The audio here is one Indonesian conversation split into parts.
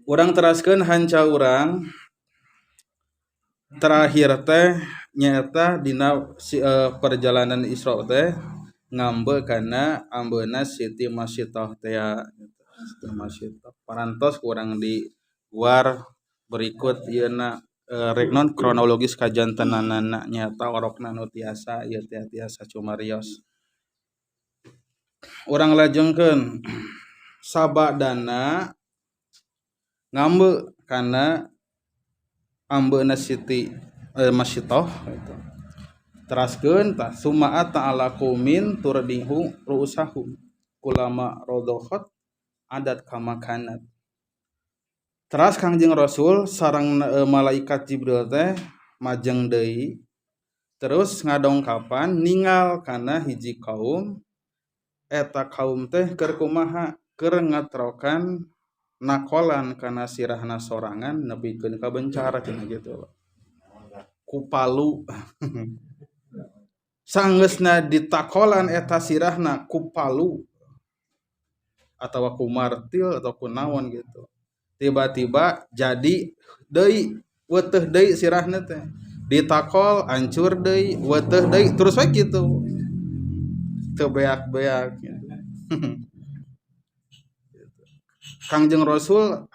Urang teraskeun hanca urang terakhir teh nyaeta dina perjalanan Isra teh ngambe kana ambeuna Siti Masyidah teh Siti Masyidah parantos kurang di luar berikut ieuna regnon kronologis kajantenanana nyaeta orokna nu tiasa ieu teh tiasa cumarios. Urang lajengkeun sabadana ngambe kana ambeuna Siti Masyidah gitu. Teraskeun tah sumaat ta'ala qaumin turdihu ru'usahum kulama rodokhat adat kama kanat. Teras Kangjeng Rasul sareng malaikat Jibril teh majeng deui terus ngadongkapan ningal kana hiji kaum eta kaum teh keur kumaha keur ngatrokan nakolan kana sirahna sorangan nepikeun ka bencar cenah gitu. Kupalu sanggeusna ditakolan eta sirahna kupalu atawa kumartil atau kunaon gitu. Tiba-tiba jadi deui weuteuh deui sirahna teh. Ditakol hancur deui, weuteuh deui terus we kitu. Teu beak-beak gitu. Kangjeng Rasul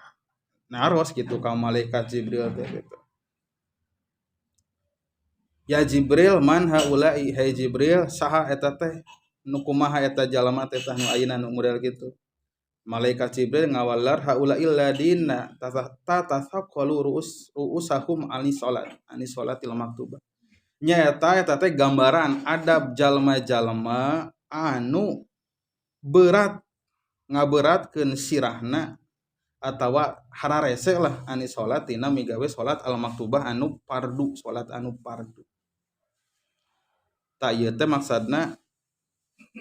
naros gitu ka malaikat Jibril teh gitu. Ya Jibril man haula'i hai Jibril saha eta teh nu kumaha eta jalma teh tah nu ayeuna nu model kitu. Malaikat Jibril ngawallar haula'il ladina tatasaqalu ru'usahum ani salatil maktubah. Nyaeta eta teh gambaran adab jalma-jalma anu berat ngaberatkeun sirahna atawa hararese lah ani salat tina migawe salat al maktubah anu fardu salat anu fardu. Ta ieu teh maksudna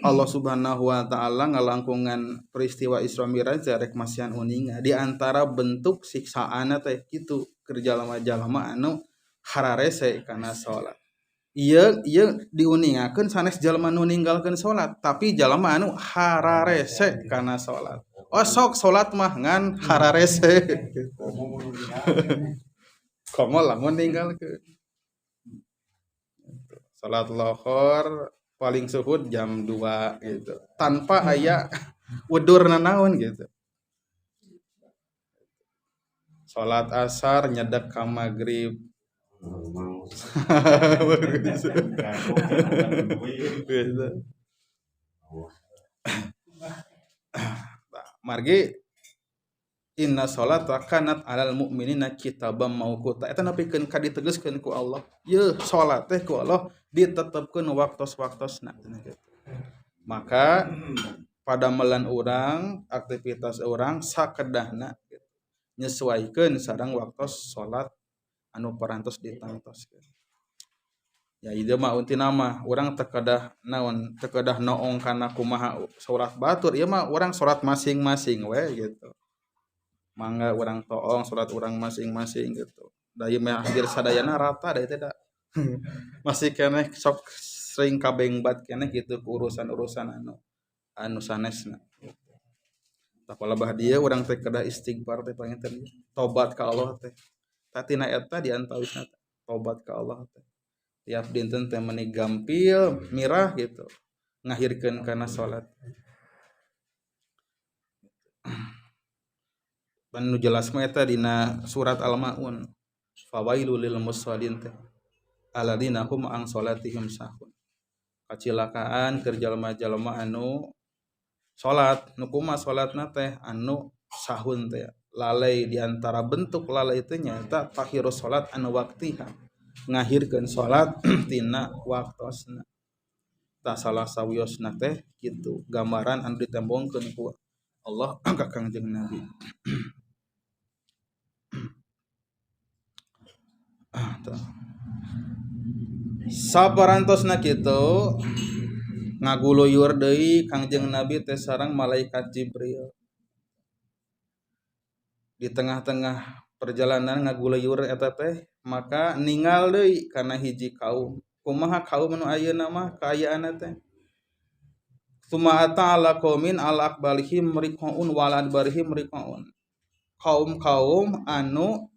Allah Subhanahu wa taala ngalangkungan peristiwa Isra Mi'raj rek masihan uninga di antara bentuk siksaana teh kitu keur jalma-jalma anu hararese kana salat. Ieu diuningakeun sanes jalma nu ninggalkeun salat tapi jalma anu hararese kana salat. Oh sok salat mah ngan hararese. Komo lamun ninggalkeun. Salat lohor paling suhud jam 2 gitu. Tanpa aya wudur nanaon gitu. Salat asar nyedek ka magrib. Margi inna sholata kanat alal mu'minina kitabam mauquta eta nepikeun ka ditegaskeun ku Allah ye salat teh ku Allah ditetepkeun waktos-waktosna gitu. Maka pada melan urang aktivitas urang sakedahna gitu. Nyesuaikeun sareng waktos salat anu parantos ditangtos gitu. Ya ieu mah untina mah urang teu kedah naon teu kedah noong kana kumaha salat batur ieu mah urang salat masing-masing we gitu. Mangga urang toong salat urang masing-masing gitu. Da ieu mah hadir sadayana rata da teh da. Masih keneh sok sering kabengbat keneh gitu ku urusan-urusan anu sanesna. Tah palebah dieu urang teh kedah istighfar teh panginten tobat ka Allah teh. Tatina eta diantawisna tobat ka Allah teh. Tiap dinten teh meuni gampil mirah gitu. Ngahirkeun kana salat. Dan nu jelas mah eta dina surat Al-Maun. Fawailul lil musallin teh. Alladzina hum an salatihim sahun. Kacilakaan keur jalma-jalma anu salat, nu kumaha salatna teh anu sahun teh. Lalai di antara bentuk lalai teh nyaeta takhirus salat anu waktiha. Ngahirkeun salat tina waktosna. Tah salah sawiosna teh kitu gambaran anu ditembongkeun ku Allah ka Kangjeng Nabi. Saparantosna kitu ngaguluyur deui Kangjeng Nabi teh sareng malaikat Jibril. Di tengah-tengah perjalanan ngaguluyur eta teh maka ningal deui kana hiji kaum. Kumaha kaum anu ayeuna mah kaayaanna teh. Summa ta'ala qaumin ala aqbalihim riqaun wa ala adbarihim riqaun. kaum-kaum anu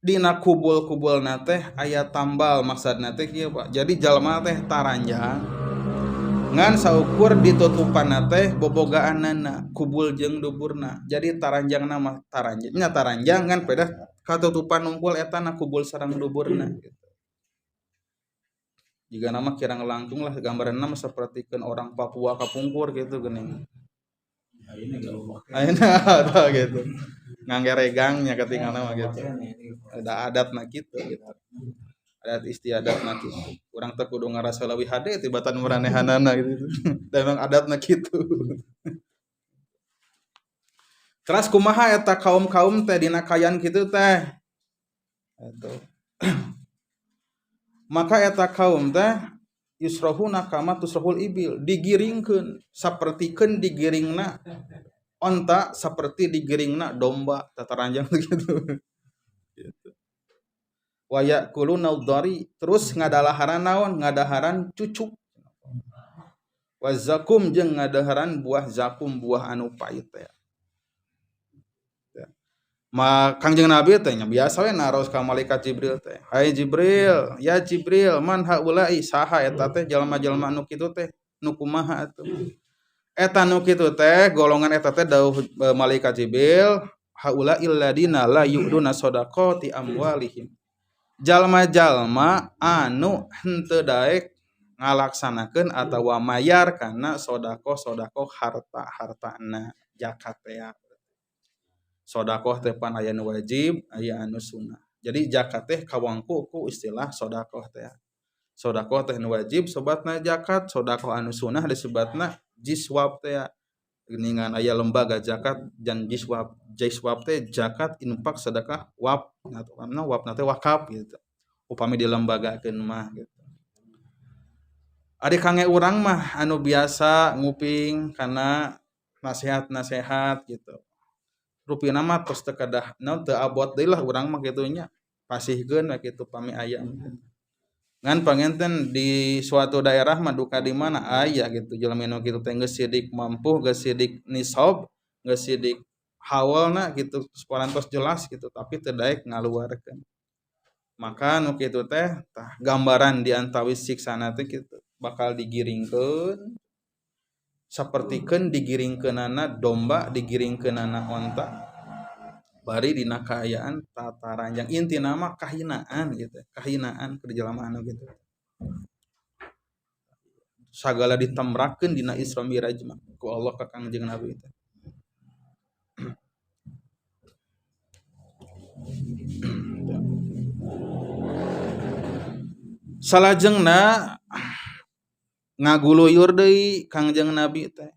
dina kubul-kubulna teh aya tambal, maksudna teh kieu Pak. Jadi jalma teh taranjang ngan saukur ditutupanna teh bobogaanana kubul jeung duburna. Jadi taranjangna mah taranjang kan pedah katutupan nungkul eta na kubul sareng duburna gitu. Jika nama kirang langkung lah gambaranna mah sapertikeun orang Papua kapungkur gitu geuning. Ayeuna ada gitu. Ngangge regangnya ketinggalna mah gitu. Ada adatna kitu gitu. Adat istiadatna kitu. Urang teh kudu ngarasa leuwih hade tibatan maranehanana gitu. Da emang adatna kitu. Teras kumaha eta kaum-kaum teh dina kayan kitu teh? Atuh. Maka eta kaum teh yusrohuna kama tusrohul ibil, digiringkeun sapertikeun digiringna onta, saperti digiringna domba, tataranjang gitu. Gitu. Wa yakuluna udari, terus ngadalaharan naon? Ngadaharan cucuk. Wa zakum jeung ngadaharan buah zakum, buah anu pait teh. Kangjeng Nabi teh nya biasa we naros ka malaikat Jibril teh. Hai Jibril, ya Jibril, man haulai saha eta teh jalma-jalma anu kitu teh nu kumaha atuh. Eta nu kitu teh golongan eta teh dawuh malaikat Jibril, haulail ladina la yu'duna shadaqati amwalihim. Jalma-jalma anu henteu daek ngalaksanakeun atawa mayar kana sedekah harta-hartana zakat teh. Sodakoh teh pan aya nu wajib, aya anu sunnah. Jadi zakat teh kawangku ku istilah sodakoh teh. Sodakoh teh nu wajib sobatna zakat, sodakoh anu sunnah disebutna jiswab teh. Geuningan aya lembaga zakat dan jiswab. Jiswab teh zakat, infak, sedekah, waqf. Nah, waqfna teh wakaf gitu. Upami dilembagakeun mah gitu. Ari kange urang mah anu biasa nguping kana nasihat-nasihat gitu. Rupina mah tos teu kadah naon teu abot deui lah urang mah kitu nya. Pasihkeun we kitu pami aya. Ngan panginten di suatu daerah mah duka di mana aya gitu jelema nu kitu teh geus sidik mampu, geus sidik nisab, geus sidik hawalna gitu parantos jelas gitu tapi teu daek ngaluarkeun. Maka nu kitu teh tah gambaran di antawis siksana teh kitu bakal digiringkeun sapertikeun digiringkeunana domba, digiringkeunana onta. Bari dina kaayaan tataranjang intina mah kahinaan gitu. Kahinaan keur jelema anu gitu. Sagala ditamrakeun dina Isra Miraj mah ku Allah ka Kangjeng Nabi teh. Salajengna ngaguluyur deui Kangjeng Nabi teh.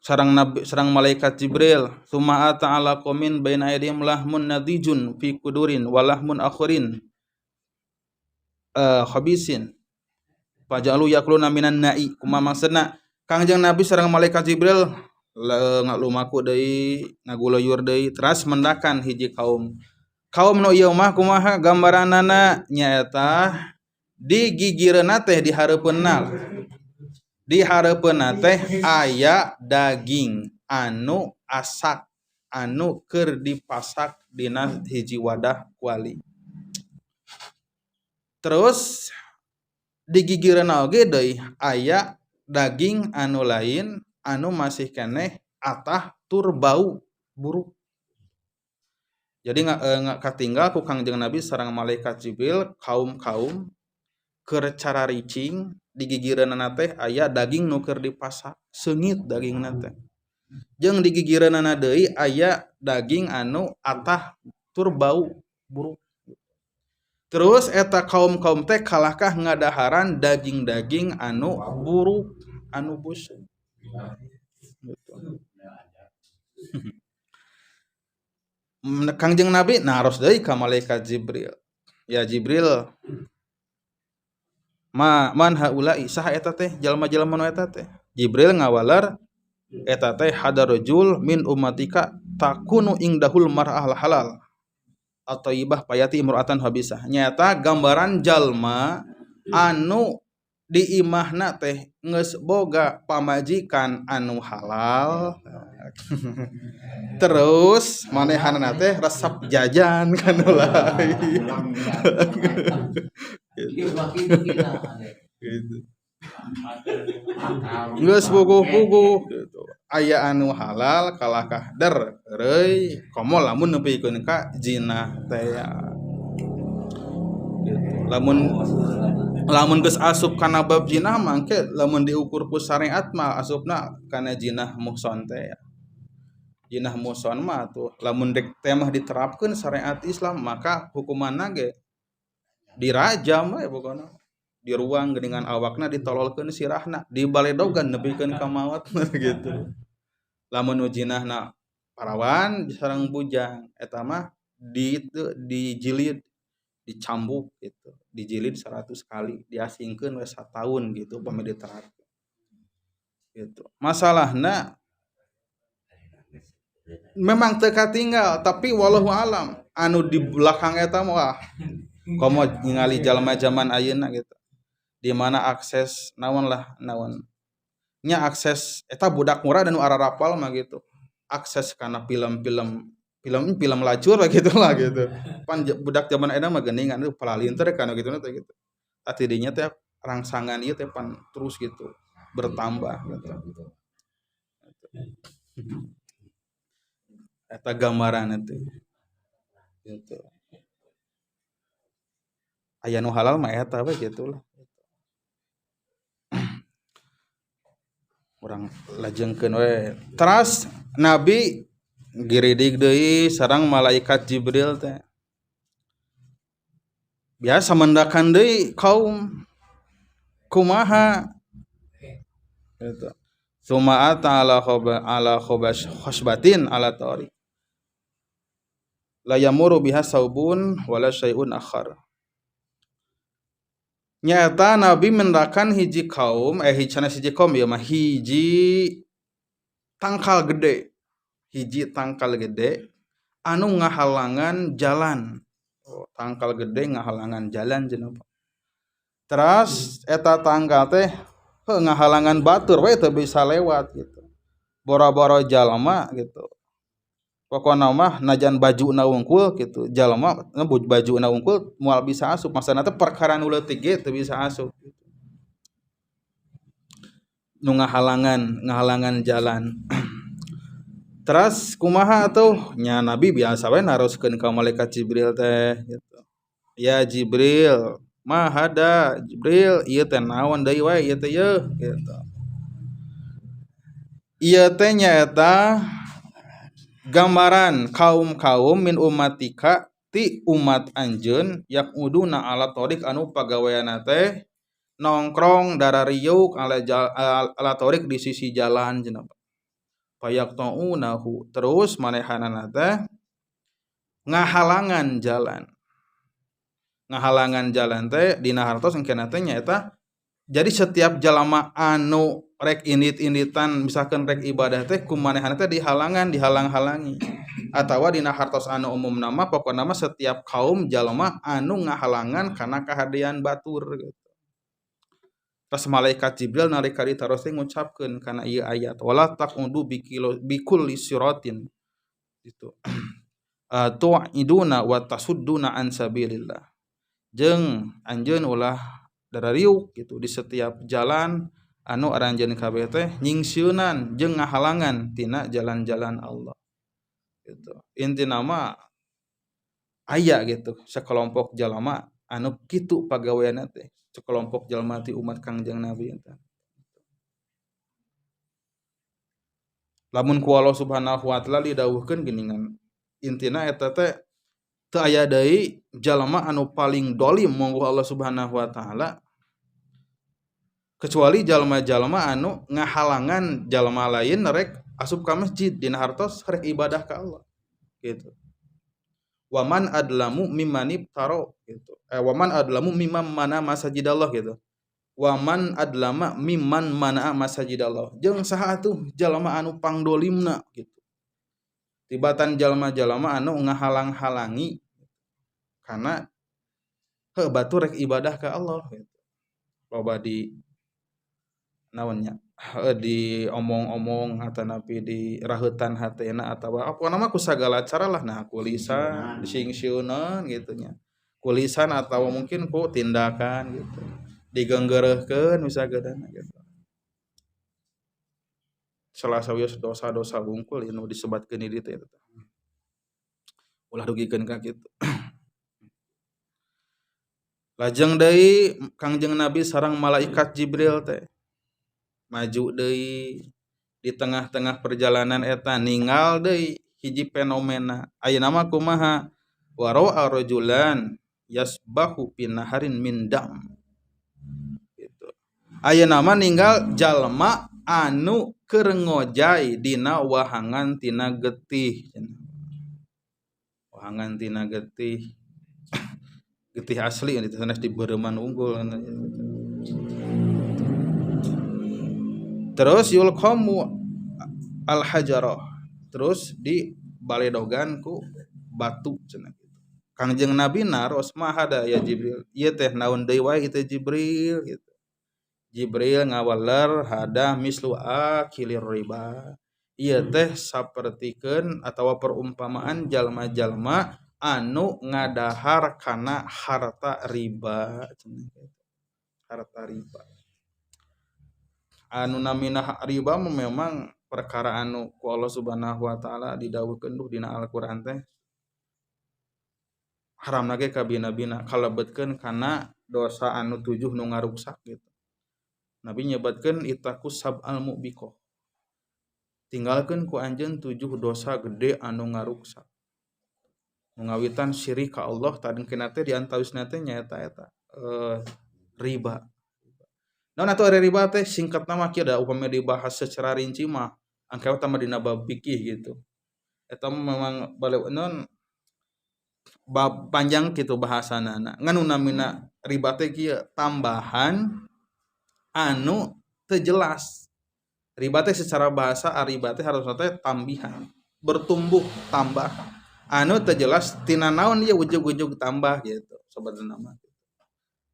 Sareng malaikat Jibril, "Tsumma ta'ala qaumin baina aydihim lahmun nadijun fi kudurin wa lahmun akharin khabisin. Fajalu yakluna minan na'i." Kumaha maksudna? Kangjeng Nabi sareng malaikat Jibril lumaku deui, ngaguluyur deui, teras mendakan hiji kaum. Kaum nu ieu mah kumaha gambaranana nyaeta digigireunna teh di hareupeunna. Di hareupeunna teh aya daging anu asak anu keur dipasak dina hiji wadah kuali. Terus digigireunna oge deui aya daging anu lain anu masih keneh atah tur bau buruk. Jadi katinggal ku Kangjeng Nabi sareng malaikat Jibril kaum-kaum keur cararicing digigireunana teh aya daging nu keur dipasak, seungit dagingna teh. Jeung digigireunana deui aya daging anu atah tur bau buruk. Terus eta kaum-kaum teh kalahkah ngadaharan daging-daging anu buruk, anu busuk. Kangjeng Nabi naros deui ka malaikat Jibril. Ya Jibril, man haulai saha eta teh jalma-jalma nu eta teh. Jibril ngawalar eta teh hadarujul min ummatika takunu indahul mar'ah halal at-thayyibah payati imra'atan habisah. Nyata gambaran jalma anu di imahna teh geus boga pamajikan anu halal terus manehanna teh resep jajan kan ulah gitu. Geus puguh-puguh gitu. Aya anu halal kalahkah der euy komo lamun nepikeun ka zina teh gitu. Lamun geus asup kana bab zina mangke lamun diukur ku syariat mah asupna kana zina muhson teh zina muhson mah tuh lamun dek teh mah diterapkeun syariat Islam maka hukumanna ge dirajam we pokona di ruang geuningan awakna ditololkeun sirahna dibaledogan nepikeun ka maot gitu. Lamun ujinahna parawan sareng bujang eta mah dijilid dicambuk gitu dijilid 100 kali diasingkeun we sataun gitu upami diterapkeun gitu. Masalahna memang teu katinggal tapi wallahu alam anu di belakang eta mah komo ningali jalma zaman ayeuna gitu di mana akses naon nya akses eta budak murah dan ararapal mah gitu akses kana film lacur gitu lah gitu pan budak zaman ayeuna mah geuningan palalinter kana gitu teh gitu ati dinya teh rangsangan ieu teh pan terus gitu bertambah gitu eta gambaran itu gitu aya nu halal mah eta we gitu lah urang lajengkeun we teras nabi giridig deui sareng malaikat Jibril teh biasa mendakan deui kaum kumaha gitu summa ata ala khosbatin ala tariq la yamuru biha saubun wala syai'un akhar nyata nabi mendakan hiji kaum hiji kaum ya mah hiji tangkal gede anu ngahalangan jalan tangkal gede ngahalangan jalan cenah teras eta tangkal teh ngahalangan batur we teu bisa lewat gitu boro-boro jalma gitu pokona mah najan bajuna wungkul gitu jalma bajuna wungkul moal bisa asup maksudna teh perkara nu leutik ge teu bisa asup gitu. Nu ngahalangan jalan teras kumaha atuh nya nabi biasa we naroskeun ka malaikat Jibril teh gitu ya Jibril mahada Jibril ieu teh naon deui we ieu teh yeuh gitu ieu teh nyaeta gambaran kaum-kaum min umatika ti umat anjeun yakuduna ala tariq anu pagaweana teh nongkrong darariuk ala tariq di sisi jalan cenah fayaqtaunahu terus manehanana teh ngahalangan jalan teh dina hartos engkena teh nyaeta jadi setiap jalama anu rek indit-inditan misalkan rek ibadah teh kumanehana teh dihalang-halangi atawa dina hartos anu umum nama pokona mah setiap kaum jalma anu ngahalangan kana kahadian batur gitu. Pas malaikat Jibril nalika ditaros teh ngucapkeun kana ieu ayat wala taqudu bikulli siratin gitu tu'iduna wa tasudduna an sabilillah jeung anjeun ulah darariuk gitu di setiap jalan anu aranjeun kabeh teh nyingsieunan jeung ngahalangan tina jalan-jalan Allah gitu intina mah aya gitu sakelompok jalma anu kitu pagaweana teh sakelompok jalma ti umat Kangjeng Nabi eta lamun ku Allah Subhanahu wa taala didawuhkeun geuningan intina eta teh teu aya deui jalma anu paling dolim monggo Allah Subhanahu wa taala kecuali jalma-jalma anu ngahalangan jalma lain rek asup ka masjid dina hartos rek ibadah ka Allah gitu. Waman adlamu mimman ibtaro gitu. Waman adlamu mimman mana masajidallah gitu. Waman adlama mimman mana masajidallah. Jeung saha atuh jalma anu pangdolimna gitu. Tibatan jalma-jalma anu ngahalang-halangi kana batu rek ibadah ka Allah gitu. loba di naonnya di omong-omong atau napi di rahutan hatena atau apa nama ku sagala cara lah nah kulisan disingsiunan gitunya kulisan atau mungkin ku tindakan gitu digenggereuhkeun misalkan gitu salah sawios dosa-dosa bungkul anu disebatkeun di dieu teh ulah dugikeun ka kitu lajeng deui Kangjeng Nabi sareng malaikat Jibril teh maju deui di tengah-tengah perjalanan eta ninggal deui hiji fenomena ayeuna mah kumaha wa ra'a rajulan yasbahu fi naharin min dam gitu ayeuna mah ninggal jalma anu keur ngojay dina wahangan tina getih wahangan tina getih getih asli itu sanes di Beureman Unggul terus yulqamu al hajarah terus di baledogan ku batu cenah gitu. Kangjeng Nabi naros mahada ya Jibril ieu teh naon deui wae itu Jibril gitu Jibril ngawaler hada mislu akilir riba ieu teh sapertikeun atawa perumpamaan jalma-jalma anu ngadahar kana harta riba cenah gitu. Harta riba anu namina riba memang perkara anu ku Allah Subhanahu wa taala didhawuhkeun dina Al-Qur'an teh haramna ge ka bina-bina kalebetkeun kana dosa anu 7 nu ngaruksak gitu. Nabi nyebatkeun ittaqus sab'al mubiqah. Tinggalkeun ku anjeun 7 dosa gede anu ngaruksak. Nu ngawitan syirik ka Allah tadengkeun teh di antawisna teh nyaeta eta riba. Naon atuh ari riba teh singkatna mah kieu da upami dibahas secara rinci mah angka utama dina bab fikih gitu. Eta memang bale non bab panjang gitu bahasanana. Ngan namina riba teh kieu tambahan anu teu jelas. Riba teh secara bahasa riba teh harusna teh tambihan, bertumbuh tambah. Anu teu jelas tina naon ieu ujug-ujug tambah gitu sebenarnya mah.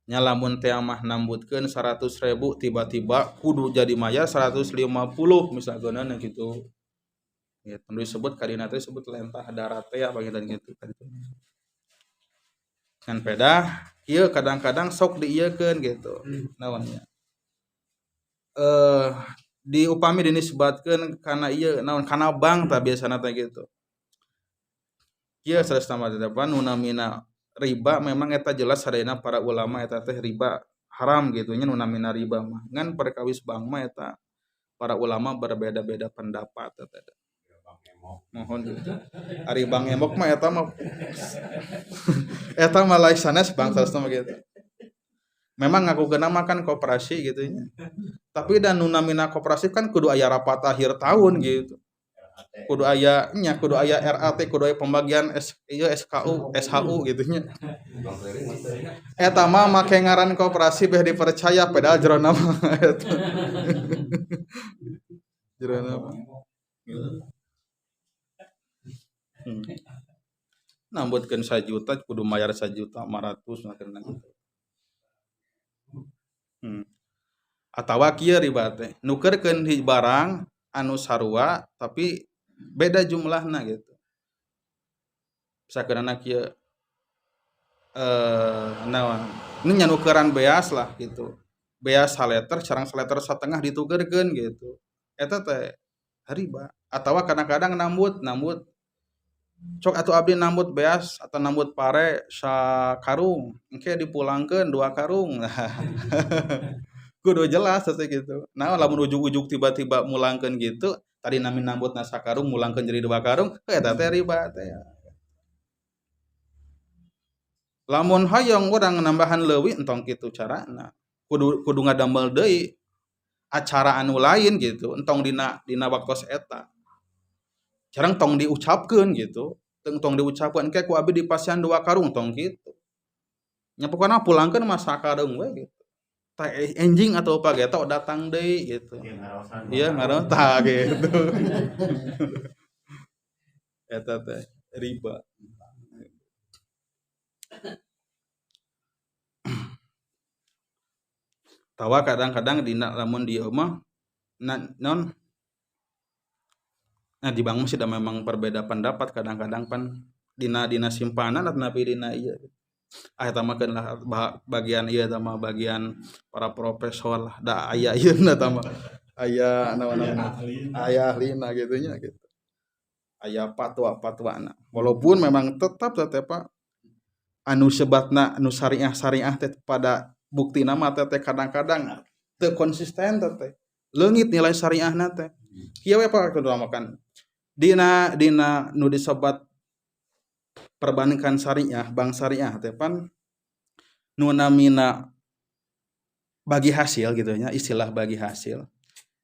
Nya lamun teh mah nambutkeun 100.000 tiba-tiba kudu jadi maya 150 misalkan gitu. Ya, tentu disebut kadina teh disebut lentah darat teh bagian gitu gitu. Kan pedah ieu kadang-kadang sok diieukeun gitu. Naonnya? Diupami dinisbatkeun kana ieu naon kana bank tah biasana teh gitu. Ieu saresta mah depan nu namina riba memang eta jelas sadayana para ulama eta teh riba haram gitu nya nu namina riba mah. Ngan perkawis bank mah eta para ulama berbeda-beda pendapat eta. Mohon gitu. Ari Bang Emok mah eta mah eta mah lain sanes bang saresta mah gitu. Memang ngakukeun mah kan koperasi gitu nya. Tapi dan nu namina koperasi kan kudu aya rapat akhir tahun gitu. Kudu aya RAT kudu aya pembagian SKU SHU gitu nya. Eta mah make ngaran koperasi beh dipercaya padahal jerona mah eta. Jerona mah. Nambutkeun 1 juta kudu mayar 1.500.000 maksudna gitu. Atawa kieu riba teh nukerkeun hiji barang anu sarua tapi beda jumlahna gitu. Sakeunana kieu naon ini nya nukeran beas lah gitu. Beas saleter sareng saleter satengah ditukerkeun gitu. Eta teh riba. Atawa kadang-kadang nambut cok atuh abdi nambut beas atau nambut pare sakarung engke dipulangkeun 2 karung. Kudu jelas teh gitu. Nah lamun ujug-ujug tiba-tiba mulangkeun gitu, tadi nami nambutna sakarung mulangkeun jadi 2 karung, eta teh riba teh. Lamun hoyong urang nambahan leuwih entong kitu carana. Kudu ngadamel deui acara anu lain gitu, entong dina waktos eta. Jarang tong diucapkeun gitu. Tong diucapkeun engke ku abdi dipasihan 2 karung tong kitu. Nya pokona pulangkeun mah sakarung we gitu. Tah enjing atau apa geto datang deui gitu. Iya ngaran tah gitu. Eta teh riba. tawa kadang-kadang dina lamun dieu mah non nah di bang masih ada memang perbeda pendapat kadang-kadang pan dina simpanan atau napi dina iya eta mah lah bagian ieu eta mah bagian para profesor lah da aya ieu na eta mah aya naon-naon aya ahlina gitu nya gitu aya fatwa-fatwana walaupun memang tetap anu sebatna anu syariah teh pada bukti nama teh kadang-kadang teu konsisten teh leungit nilai syariahna teh kieu we pak kudu makan dina nu disebat perbandingkan syariah bang syariah teh pan nu namina bagi hasil gitu nya istilah bagi hasil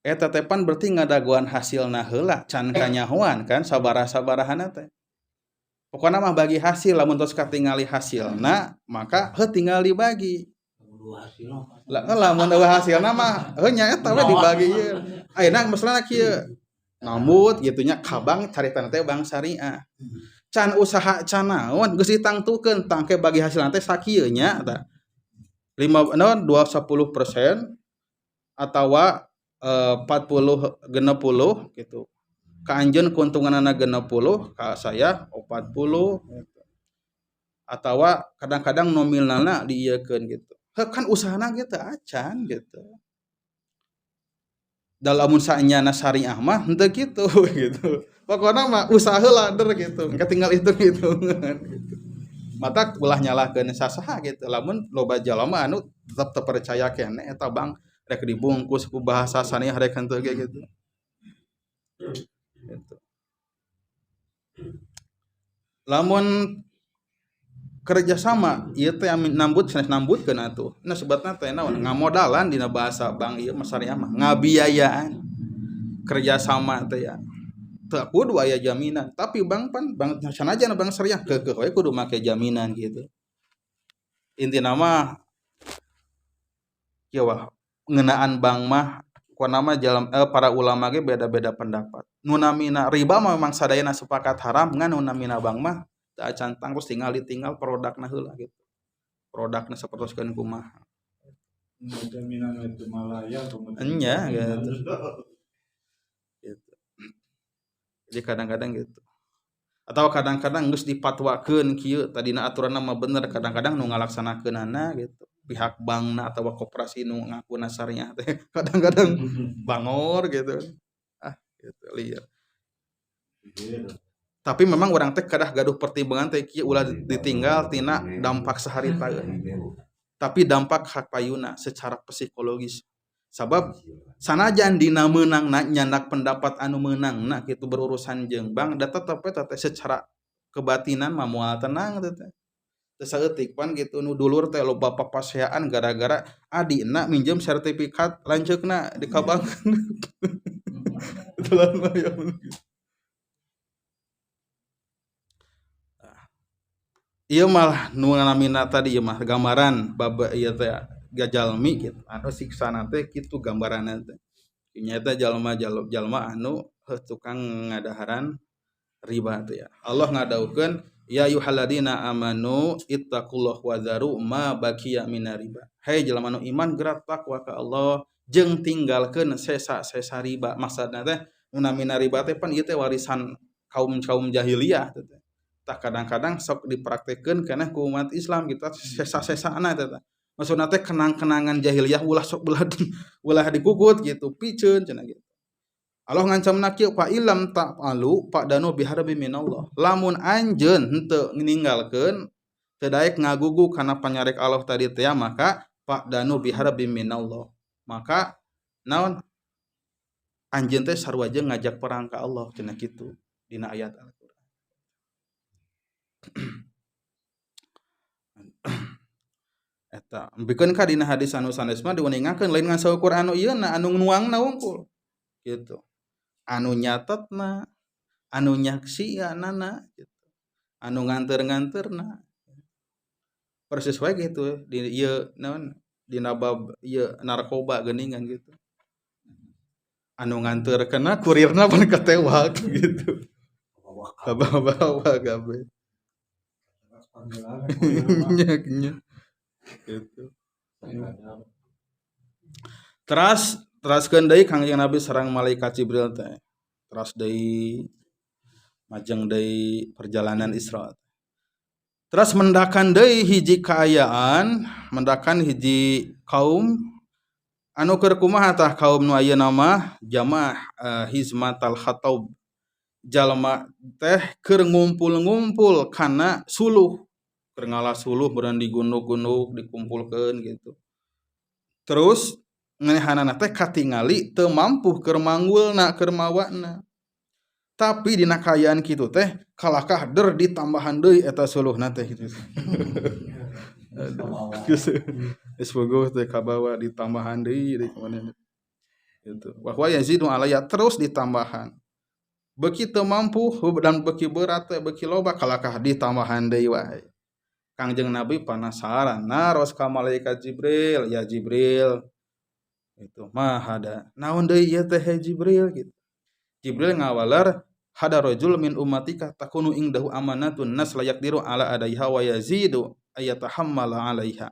eta teh pan berarti ngadaguan hasilna heula can kanyahoan kan sabaraha-sabarahanna teh pokokna mah bagi hasil lamun tos katingali hasilna maka heuh tingali bagi lamun eueuh hasilna mah heuh nya eta we dibagi ieu ayeuna masalahna kieu nambut gitu nya kabang caritana teh bang syariah can usaha can naon geus ditangtukeun tangke bagi hasilna teh sakieu nya eta 10% atawa 40 60 gitu ka anjeun keuntunganna 60 ka saya 40 gitu. Atawa kadang-kadang nominalna diieukeun gitu kan usahana gitu acan gitu dalam saenyana syariah mah henteu kitu gitu pokona mah usaha heula der gitu engke tinggal hitung-hitungan gitu mata ulah nyalahkeun sasaha gitu lamun loba jalma anu tetep teu percaya keneh eta bang rek dibungkus ku bahasa saniah rek henteu ge gitu gitu lamun kerjasama ieu teh nambut sanes nambutkeun atuh nah sebetna teh naon ngamodalan dina bahasa bang ieu mah syariah mah ngabiayaan kerjasama teh ya teu kudu aya jaminan tapi bang pan bang sanajan bang syariah keukeuh we kudu make jaminan gitu intina mah kieu wah ngeunaan bang mah kuana mah para ulama ge beda-beda pendapat nu namina riba mah memang sadayana sepakat haram ngan nu namina bang mah teu acan tangtus tinggal ditinggal produkna heula gitu produkna sapertoskeun kumaha jaminan itu malaya enya gitu jadi kadang-kadang gitu atau kadang-kadang geus dipatwakeun kieu tadina aturanna mah bener kadang-kadang nu ngalaksanakeunana gitu pihak bankna atau koperasi nu ngakuna syariah teh kadang-kadang bangor gitu gitu liar tapi memang orang teh kadah gaduh pertimbangan teh kieu ulah ditinggal tina dampak saharita tapi dampak hak payuna secara psikologis sabab sanajan dina meunangna nyandak pendapat anu meunangna kitu berurusan jeung bank da tetep teh secara kebatinan mah moal tenang teh teu saeutik pan gitu nu dulur teh loba papaseaan gara-gara adina minjem sertifikat lanceukna di ka bank betulan mah ya ieu mah nu namina tadi ieu mah gambaran bab ieu teh gajalmi gitu anu siksana teh kitu gambaranna teh nyata jalma anu tukang ngadaharan riba teh ya Allah ngadaukeun ya ayyuhalladzina amanu ittaqullaha wa dzaru ma baqiya minar riba hai jalma anu iman gerak takwa ka Allah jeung tinggalkeun sesa-sesa riba maksudna teh nu namina riba teh pan ieu teh warisan kaum jahiliyah teh tah kadang-kadang sok dipraktekkeun keneh ku umat Islam gitu sesa-sesana teh maksudna teh kenang-kenangan jahiliyah ulah sok ulah dikukut gitu piceun cenah gitu Allah ngancamna kieu fa ilam ta'alu fa danu biharabi minallah lamun anjeun henteu ninggalkeun teu daek ngagugu kana panyarek Allah tadi teh maka fa danu biharabi minallah maka naon anjeun teh sarua jeung ngajak perang ka Allah cenah kitu dina ayat Al-Qur'an eta bikeun ka dina hadis anu sanes mah diuningakeun lain ngan saukur anu ieuna anu nuangna wungkul gitu anu nyatetna anu nyaksianana gitu anu nganteur-nganteurna persis wae gitu di ieu naon dina bab ieu narkoba geuningan gitu anu nganteurkeunna kurirna pan katewak gitu bawa gabe nya gitu Teraskeun deui Kangjeng Nabi sareng malaikat Jibril teh. Teras deui majeng deui perjalanan Isra. Terus mendakan deui hiji kaayaan, mendakan hiji kaum anu keur kumaha tah kaum nu ayeuna mah jamaah hizmatal khatab. Jalma teh keur ngumpul-ngumpul kana suluh. Keur ngalah suluh beureun digunuk-gunuk dikumpulkeun gitu. Terus nganehanana teh katingali teu mampu keur manggulna keur mawana. Tapi dina kaayaan kitu teh kalahkah der ditambahan deui eta suluhna teh kitu. Geus bogoh teh kabawa ditambahan deui kemana gitu. Bahwa yazidu alaya terus ditambahan. Beuki teu mampu dan beuki berat teh beuki loba kalahkah ditambahan deui wae. Kangjeng Nabi penasaran naros ka malaikat Jibril, ya Jibril. Itu mah ada. Naon deui ieu teh Jibril gitu. Jibril ngawalar hada rajul min ummatika takunu indahu amanatun nas layak diru ala adaiha wa yazidu ayatahammala alaiha.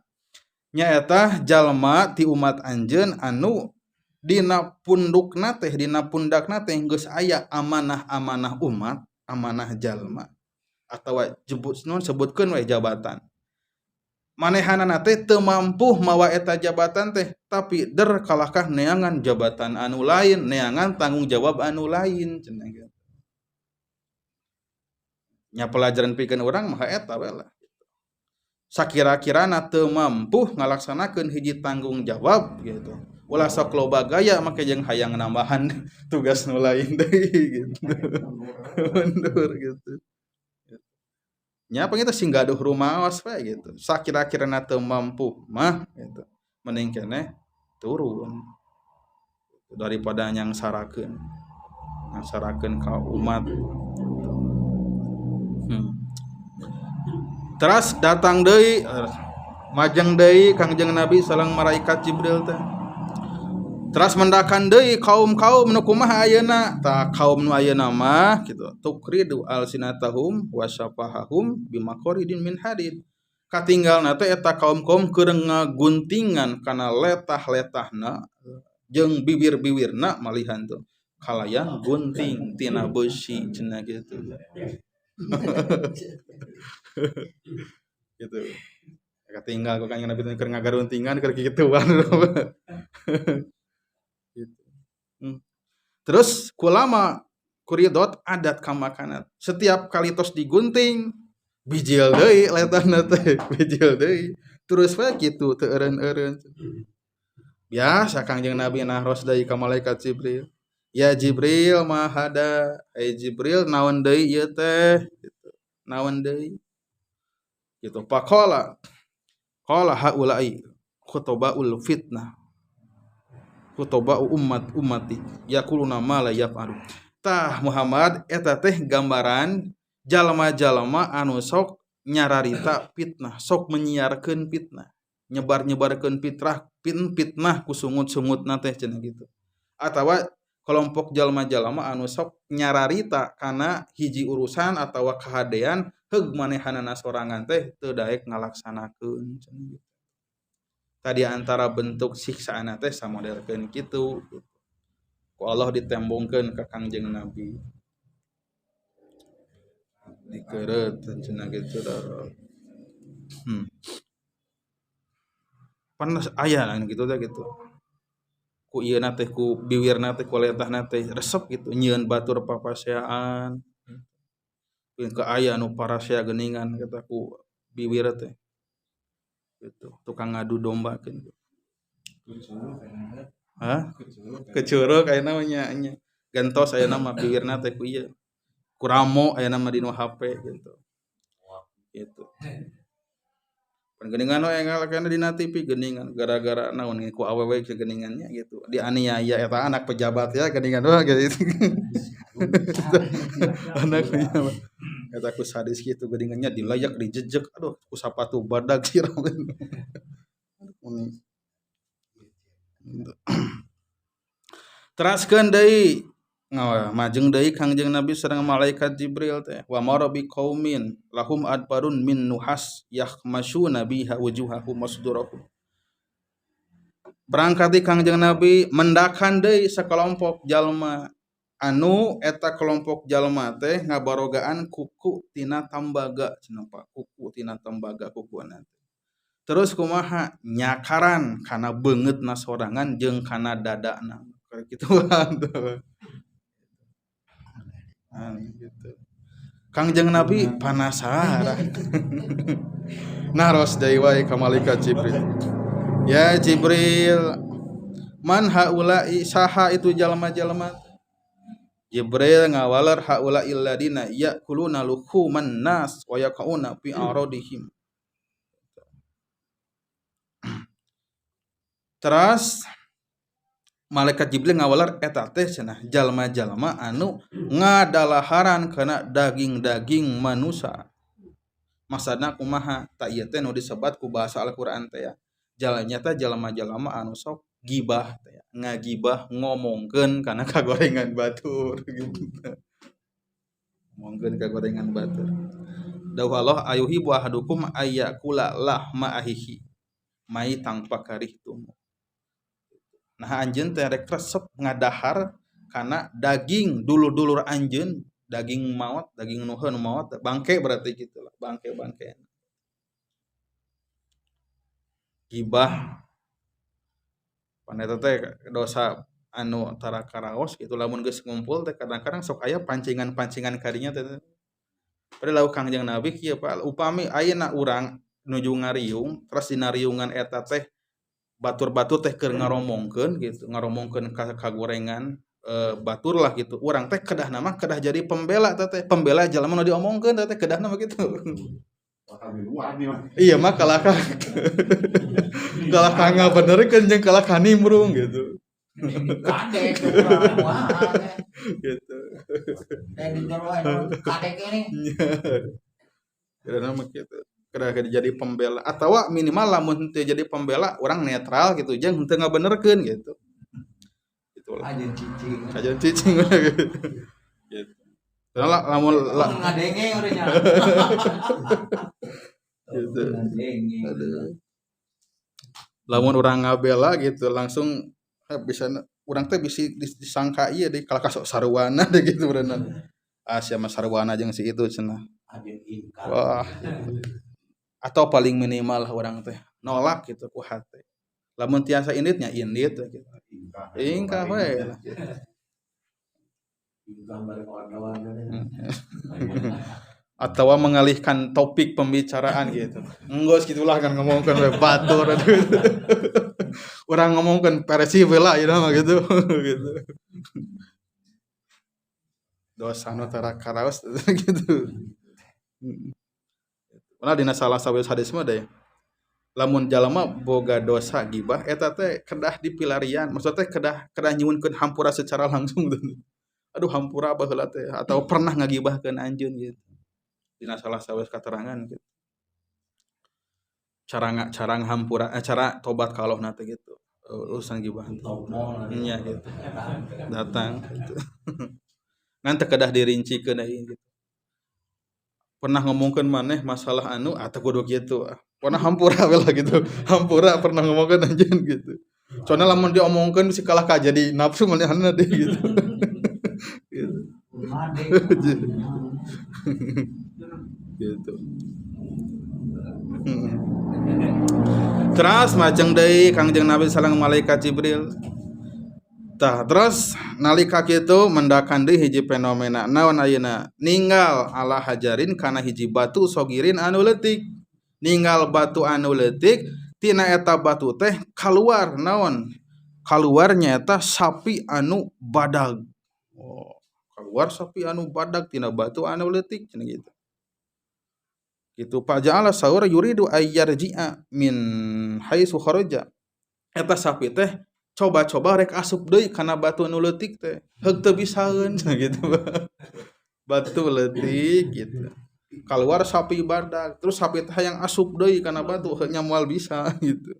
Nyaeta jalma ti umat anjeun anu dina pundukna teh dina pundakna teh geus aya amanah-amanah umat, amanah jalma atawa sebutkeun we jabatan. Manehanana teh teu mampu mawa eta jabatan teh tapi der kalahkah neangan jabatan anu lain, neangan tanggung jawab anu lain cenah gitu. Nya pelajaran pikeun urang mah eta we lah. Sakira-kirana teu mampu ngalaksanakeun hiji tanggung jawab gitu. Ulah sok loba gaya make jeung hayang nambahan tugas nu lain deui gitu. Mundur gitu. Nya pangita sing gaduh rumaos we gitu. Sakira-kirana teu mampu mah gitu. Mending keneh turun daripada nyangsarakeun. Nyangsarakeun ka umat. Terus datang deui majeng deui Kangjeng Nabi sareng malaikat Jibril teh. Terus mendakan deui kaum-kaum nu kumaha ayeuna tah kaum nu ayeuna mah kitu tukridu alsinatahum wa syafahahum bimaqaridin min hadid. Katinggalna teh eta kaum-kaum keur ngaguntingan kana letah-letahna jeung bibir-bibirna malihan tuh kalayan gunting tina besi cenah gitu. Gitu. Katinggal ku Kanjeng Nabi keur ngagaruntingan keur kikituan. Gitu. Terus kulama kuridot adat ka makanat. Setiap kali tos digunting bijil deui letahna teh, bijil deui. Terus we kitu teu eureun-eureun. Biasa Kanjeng Nabi nahros deui ka malaikat Jibril. Ya Jibril mah hada, Jibril naon deui ieu teh? Gitu. Naon deui? Gitu. Faqala qala haula'i khutabaul fitnah. Khutobau ummati yaquluna ma la yaf'alu. Tah Muhammad eta teh gambaran jalma-jalma anu sok nyararita fitnah, sok menyiarkeun fitnah, nyebar-nyebarkeun fitnah ku sungut-sungutna teh cenah gitu. Atawa kelompok jalma-jalma anu sok nyararita kana hiji urusan atawa kahadean heug manehanana sorangan teh teu daek ngalaksanakeun cenah gitu. Tadi antara bentuk siksaan teh samodelkeun kitu. Ku Allah ditembongkeun ka Kangjeng Nabi. Dikeureut cenah kitu da. Panas aya anu kitu teh gitu. Ku ieuna teh ku biwirna teh ku letahna teh resep gitu nyieun batur papaseaan. Ke aya anu parasea geuningan kata ku biwir teh. Gitu. Tukang ngadu domba kan. Hah? Kecurug aya namanya nya. Gantos aya nama biwirna teh ku ieu. Ku ramo aya nama dina HP gitu. Gitu. Pan geuningan we ngalakeun dina TV geuningan gara-gara naon ku awewe geuningannya gitu. Dianiaya eta anak pejabat ya geuningan we gitu. Anak pejabat. Eta ku sadis kitu geuningannya dilayak dijejek aduh ku sapatu badag sirah. Teraskeun deui majeng deui Kangjeng Nabi sareng malaikat Jibril teh wa marabi qaumin lahum adbarun min nuhas yakhmashuna biha wujuhahum masdurahum. berangkat Kangjeng Nabi mendakan deui sakelompok jalma anu eta kelompok jalma teh ngabarogaan kuku tina tambaga cenah Pak, kuku tina tambaga kukuana. Terus kumaha nyakaran kana beungeutna sorangan jeung kana dadana. Kitu tuh. Gitu. Kangjeng Nabi penasaran. Naros deui wae ka malaikat Jibril. Ya Jibril, man haula'i saha itu jalma-jalma? Jibril ngawalar haula'il ladina ya'kuluna luhuman nas wa yaqauna fi aradihim. Terus malaikat Jibril ngawalar eta teh cenah jalma-jalma anu ngadalaharan kana daging-daging manusia. Maksudna kumaha? Ta ieu teh nu disebat ku bahasa Al-Qur'an teh ya. Nyata jalma-jalma anu sok gibah teh ya. Ngagibah ngomongkeun kana kagorengan batur gitu. Ngomongkeun kagorengan batur. Dawuh Allah ayuhibu ahadukum ayyakula lahma ahihi mai tangpa karihtum. Nah anjeun teh rek resep ngadahar kana daging dulur-dulur anjeun, daging maot, daging nuhun maot, bangke berarti gitu lah, bangke-bangke. Gibah paneta teh dosa anu tara karaos gitu lamun geus ngumpul teh kadang-kadang sok aya pancingan-pancingan kadinya teh. Padahal lauk Kangjeng Nabi kieu Pak, upami ayeuna urang nuju ngariung, terus dina riungan eta teh batur-batur teh keur ngaromongkeun gitu, ngaromongkeun kagorengan batur lah gitu. Urang teh kedahna mah kedah jadi pembela teh, pembela jalma nu diomongkeun teh kedahna mah gitu. Iya mah kalah ngabenerkeun jeung kalah kanimbrung gitu. Kadek Gitu. kadek ini. Kedahna mah kitu. Kedah jadi pembela atau minimal lamun teu jadi pembela orang netral gitu jeung henteu ngabenerkeun gitu. Itulah. Ajeun cicing gitu. Karena lamun ngadenge urang nya. Gitu. Lamun urang ngabela gitu langsung bisa urang teh bisi disangka ieu deui kalau kasok sarwana deh gitu berenang. Sia mah sarwana jeung si itu cenah. Wah. Atau paling minimal orang teh nolak gitu ku hate. Lamun tiasa inditnya indit gitu. Ingkah we. Atau mengalihkan topik pembicaraan gitu. Enggeus gitulah kan ngomongkeun we batur gitu. Urang ngomongkeun Persib lah ieu mah gitu. Gitu. Dosa nu tara karaos gitu. Mana dina salah sawis hadis mah deh. Lamun jalma boga dosa gibah eta teh kedah dipilarian, maksudnya teh kedah nyuwunkeun hampura secara langsung tuh. Aduh hampura baheula teh atau pernah ngagibahkeun anjeun gitu. Dina salah sawis katerangan gitu. Cara hampura cara tobat ka Allah teh gitu. Urusan gibah. Nya gitu. Datang gitu. Ngan teu kedah dirincikeun gitu. Pernah ngomongkeun maneh masalah anu atau kudu kitu. Pernah hampura we lah gitu. Hampura pernah ngomongkeun anjeun gitu. Soalnya lamun diomongkeun mesti kalah ka jadi nafsu manehna deh gitu. Gitu. Gitu. Terus majeng deui Kangjeng Nabi sallallahu malaikat Jibril. Tah terus nalika kitu mendakan deui hiji fenomena naon ayeuna ninggal ala hajarin kana hiji batu sogirin anu leutik. Ninggal batu anu leutik tina eta batu teh kaluar naon? Kaluar nyaeta sapi anu badag. Oh, kaluar sapi anu badag tina batu anu leutik cenah gitu. Kitu Pak Ja'ala saur yuridu ayyarji'a min haitsu kharaja. Eta sapi teh coba-coba rek asup deui kana batu anu leutik teh. Heug teu bisaeun gitu. Batu leutik gitu. Kaluar sapi badag, terus sapi teh hayang asup deui kana batu heug nya moal bisa gitu.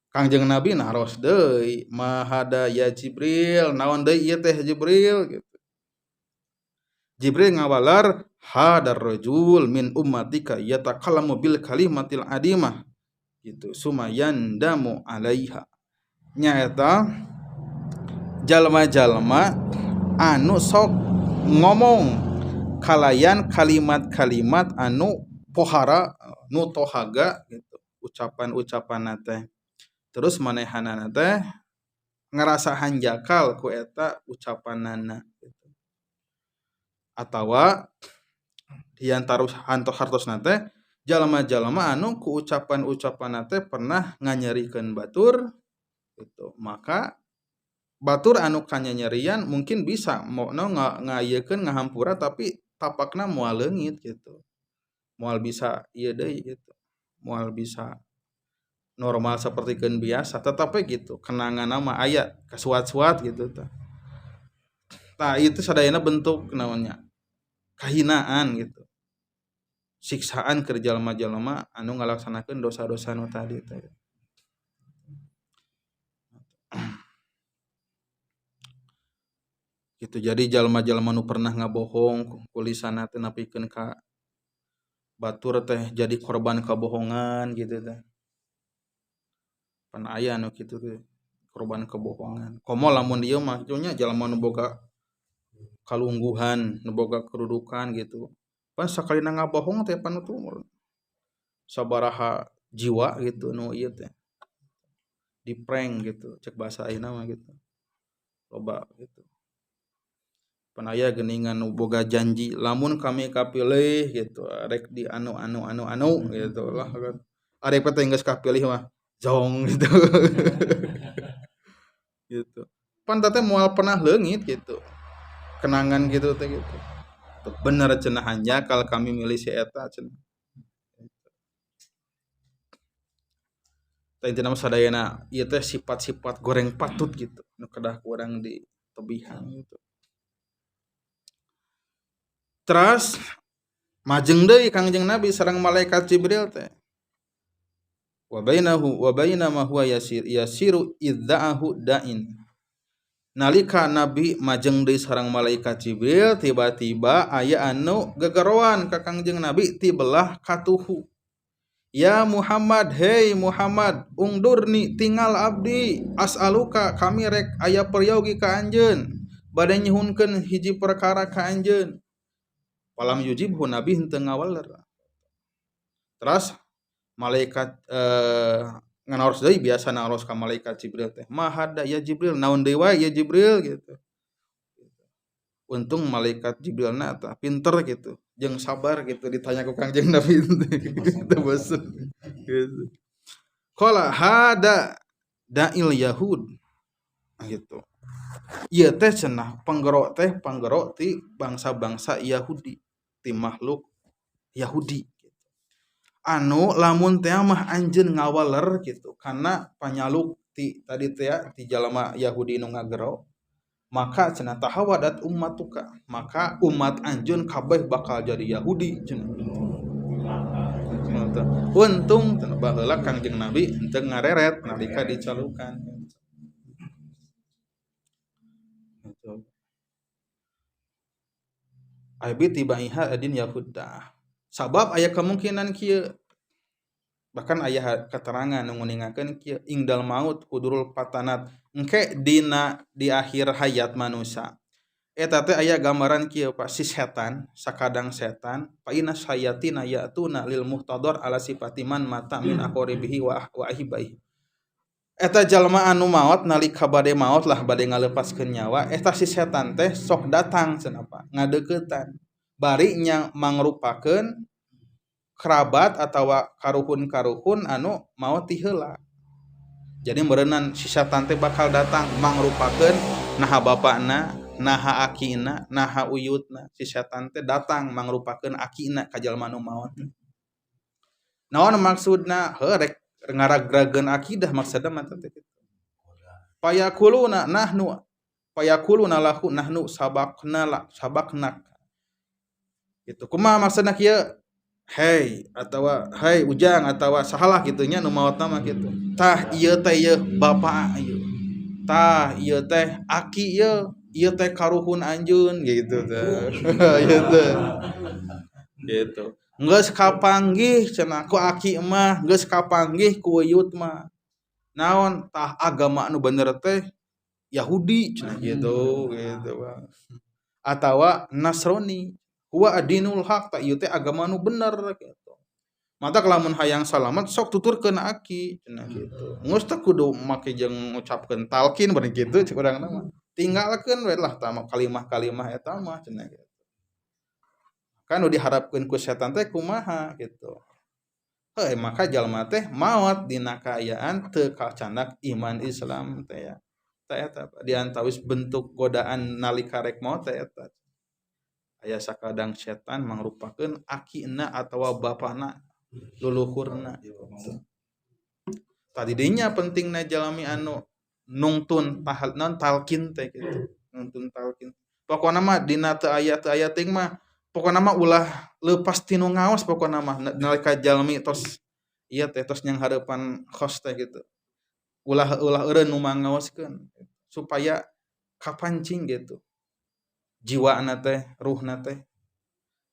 Kangjeng Nabi naros deui, mahada ya Jibril, naon deui ieu teh Jibril gitu. Jibril ngawalar hadar rajul min ummatika yatakallamu bil kalimatil adimah gitu sumayan damu alaiha nyaeta jalma-jalma anu sok ngomong kalayan kalimat-kalimat anu pohara nu tohaga gitu ucapan-ucapan teh terus manehanana teh ngerasa hanjakal ku eta ucapanana gitu. Atawa diantarus hartosna teh jalma-jalma anu ku ucapan-ucapan teh pernah nganyerikeun batur gitu. Maka batur anu kanyanyerian mungkin bisa mono ngayekeun ngahampura tapi tapakna moal leungit gitu. Moal bisa ieu deui gitu. Moal bisa normal sapertikeun biasa tetapi gitu kenangan mah aya kasuat-suat gitu tah. Tah itu sadayana bentuk namanya kahinaan gitu. Siksaan keur jalma-jalma anu ngalaksanakeun dosa-dosa nu tadi teh. Gitu jadi jalma-jalma nu pernah ngabohong kulisanna teh napikeun ka batur teh jadi korban kebohongan gitu teh. Pan aya anu kitu teh korban kebohongan. Komo lamun ieu mah nya jalma nu boga kalungguhan, nu boga kedudukan gitu. Pan sakalina ngabohong teh pan tuh sabaraha jiwa gitu nu ieu teh. Di prank gitu, cek bahasa ayeuna mah gitu. Loba gitu. Pan aya geuningan nu boga janji lamun kami kapilih gitu rek di anu gitu lah kan. Arek teh geus kapilih mah jong gitu. Gitu. Pan teh moal pernah leungit gitu. Kenangan gitu teh gitu. Bener cenah hanjakal kami milih si eta cenah. Tah intina mah sadayana ieu teh sifat-sifat goreng patut gitu. Nu kedah kurang ditebihan gitu. Terus majeng deui Kangjeng Nabi sareng malaikat Jibril teh. Wa bainama huwa yasiru idza'ahu da'in. Nalika Nabi majeng deui sareng malaikat Jibril tiba-tiba aya anu gegeroan ka Kangjeng Nabi ti belah katuhu. Ya Muhammad, hei Muhammad, ungdurni tinggal abdi, as'aluka kami rek aya peryogi ka anjeun, bade nyuhunkeun hiji perkara ka anjeun. Palam yujibhu Nabi henteu ngawaler. Terus malaikat nganaos deui biasa naros ka malaikat Jibril teh. Mahada ya Jibril, naon deui wae ya Jibril gitu. Untung malaikat Jibrilna tah pinter gitu. Jeung sabar gitu ditanya ku Kangjeng Nabi gitu bosen gitu. Qala hada da'il yahud gitu. Ieu teh cenah panggero ti bangsa-bangsa Yahudi, ti makhluk Yahudi gitu. Anu lamun teh mah anjeun ngawaler gitu karena panyaluk ti tadi teh ti jalma Yahudi nu ngagero maka cenah tahawadat ummatuka maka umat anjeun kabeh bakal jadi Yahudi cenah. Untung baheula Kangjeng Nabi henteu ngareret nalika dicalukan. Abi tibaiha adin Yahuda. Sabab aya kemungkinan kieu bahkan aya keterangan nu nguningakeun kieu ingdal maut hudurul patanat engke di akhir hayat manusia. Eta teh aya gambaran kieu Pak si setan, sakadang setan, fa inna sayatina ya'tuna lil muhtadar ala sifatiman mata min aqribihi wa ahibai. Eta jalma anu maot nalika bade maot lah bade ngalepaskeun nyawa, eta si setan teh sok datang cenah Pak, ngadeuketan. Bari nya mangrupakeun kerabat atawa karuhun-karuhun anu maot ti heula. Jadi meureunnan si setan teh bakal datang mangrupakeun naha bapana, naha akina, naha uyutna. Si setan teh datang mangrupakeun akina ka jalma nu maot. Naon maksudna? Rek ngaragrageun akidah maksudna mah teh kitu. Payakuluna lahu nahnu sabakna. Gitu. Kumaha maksudna kieu? Hei atawa hai ujang atawa sahalah kitu nya nu maotna mah kitu. Tah ieu teh ieu bapa ieu. Tah ieu teh aki ieu teh karuhun anjeun gitu teh. Ieu teh. Gitu. geus kapanggih cenah ku aki mah geus kapanggih ku uyut mah naon tah agama anu bener teh Yahudi cenah gitu Bang. Atawa Nasrani huwa adinul haq tak ieu teh agama anu bener gitu. Mata lamun hayang salamet sok tuturkeun aki cenah gitu. Geus teh kudu make jeung ngucapkeun talqin bari kitu cek urang mah. Tinggalkeun we lah tama kalimah-kalimah eta mah cenah gitu. Kan nu diharapkeun ku setan teh kumaha gitu. Maka jalma teh maot dina kaayaan teu kacandak iman Islam teh ya. Teh eta di antawis bentuk godaan nalika rek maot teh eta. Aya sakadang setan mangrupakeun akina atawa bapana luluhurna gitu. Tadi dinya pentingna jalmi anu nungtun tahal non talqin teh gitu. Nungtun talqin. Pokona mah dina teu aya teuing mah pokona mah ulah leupas tinu ngaos pokona mah nalika jalmi tos ieu teh tos nyang hareupan khos teh gitu. Ulah eureun nu mangaoskeun supaya kapancing gitu. Jiwana teh, ruhna teh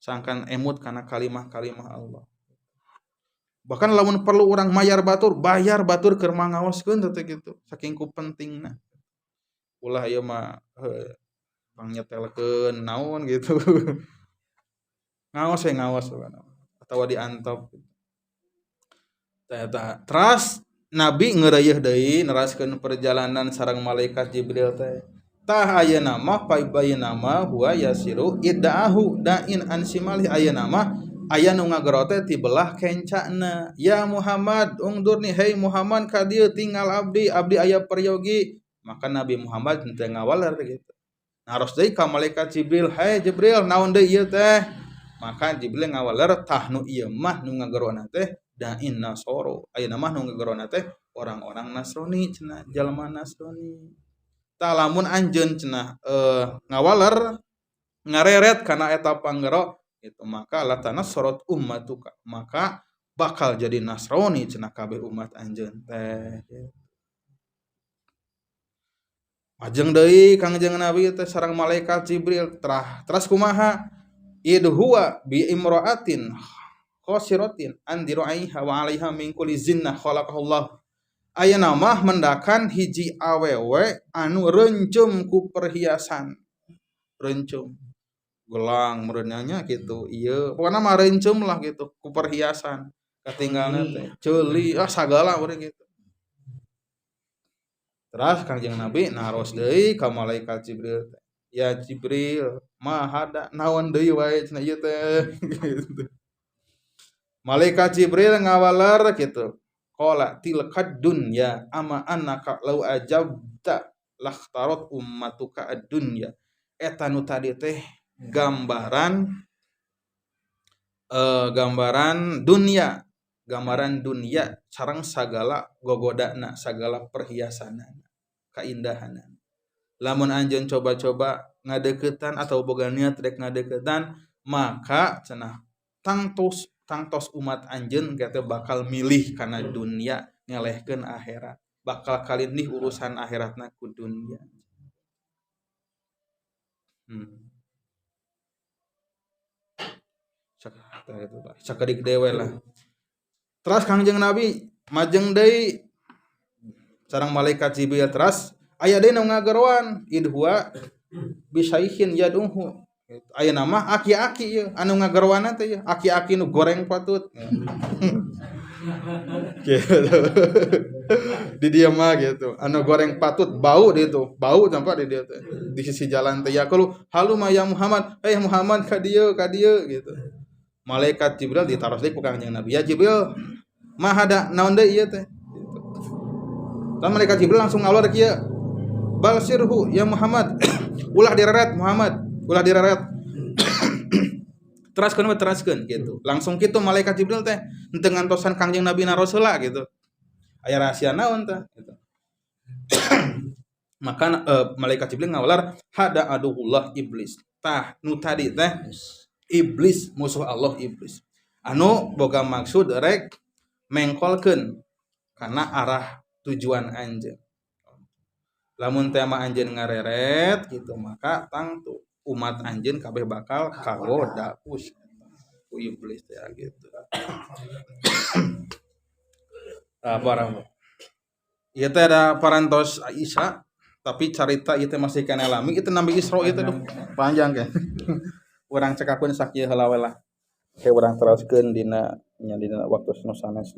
sangkan emut kana kalimah-kalimah Allah. Bahkan lamun perlu urang mayar bayar batur keur mangaoskeun teh gitu. Saking ku pentingna. Ulah ieu mah pangnyetelkeun naon gitu. Ngaos atawa diantop. Eta teras Nabi ngeureuyeun deui neraskeun perjalanan sareng malaikat Jibril teh. Tah ayeuna mah paibayeuna mah huwa yasiru idda'ahu da'in an simali ayeuna mah aya nu ngagero teh ti belah kencana. Ya Muhammad ungdurni hei Muhammad ka dieu tinggal abdi aya peryogi. Maka Nabi Muhammad teu ngawaler gitu. Naros deui ka malaikat Jibril, "Hai Jibril, naon deui ieu teh?" Maka Jibril ngawaler tah nu ieu mah nu ngagerona teh da'in nasoro. Ayeuna mah nu ngagerona teh orang-orang Nasrani cenah, jalma Nasrani. Tah lamun anjeun cenah ngawaler ngareret kana eta panggero itu maka latana sorot ummatuka maka bakal jadi Nasrani cenah kabeh umat anjeun teh. Majeng deui Kangjeng Nabi teh sareng malaikat Jibril teras kumaha idhuwa bi imra'atin khosiratin andiru aiha wa 'alaiha min kulli zinnah khalaqahullah. Ayeuna mah mendakan hiji awewe anu reuncum ku perhiasan. Reuncum. Gelang meureunnya gitu. Ieu pokona mah reuncum lah gitu ku perhiasan. Katinggalna teh ceuli sagala urang gitu. Teras Kangjeng Nabi naros deui ka malaikat Jibril. Ya Jibril, mahada naon deui wae cenah ieu teh. Gitu. Malaikat Jibril ngawaler gitu. Qala tilkad dunya ama annaka law ajabta lakhtarat ummatuka ad-dunya. Eta nu tadi teh gambaran dunia. Gambaran dunia sareng sagala gogodana, sagala perhiasanana, kaindahanna. Lamun anjeun coba-coba ngadeuketan atau boga niat rek ngadeuketan, maka cenah tangtos umat anjeun kata bakal milih kana dunia ngelehkeun akhirat. Bakal kalindih urusan akhiratna ku dunia. Sakedik dewe lah. Teras Kangjeng Nabi majeng deui sareng malaikat Jibril teras aya deui nu ngageroan idhuwa bisaikhin yadunhu. Ayeuna mah aki-aki ieu anu ngagerowana teh ieu aki-aki nu goreng patut. Gitu. Di dieu mah gitu. Anu goreng patut bau ditu, bau sampai di dieu teh. Di sisi jalan teh yaqulu haluma ya Muhammad, hei Muhammad ka dieu gitu. Malaikat Jibril ditaros deui ku Kangjeng Nabi. Ya Jibril, mahada naon deui ieu teh? Gitu. Dan malaikat Jibril langsung ngalor kieu. Balsirhu ya Muhammad. Ulah direret Muhammad, ulah direret. Teraskeun gitu. Langsung kitu malaikat Jibril teh henteu ngantosan Kangjeng Nabi naros heula gitu. Aya rahasia naon teh gitu. Maka malaikat Jibril ngawalar hada aduhullah iblis. Tah nu tadi teh iblis musuh Allah iblis. Anu boga maksud rek mengkolkeun kana arah tujuan anjeun. Lamun tema anjeun ngareret gitu maka tangtu umat anjeun kabeh bakal kagoda ku iblis teh gitu. Barang. Ieu teh ada parantos Aisyah tapi carita ieu teh masih kana lami itu Nabi Isra ieu teh panjang kan. Urang cekakeun sakieu heula we lah. Teh urang teruskeun dina waktu nu sanes.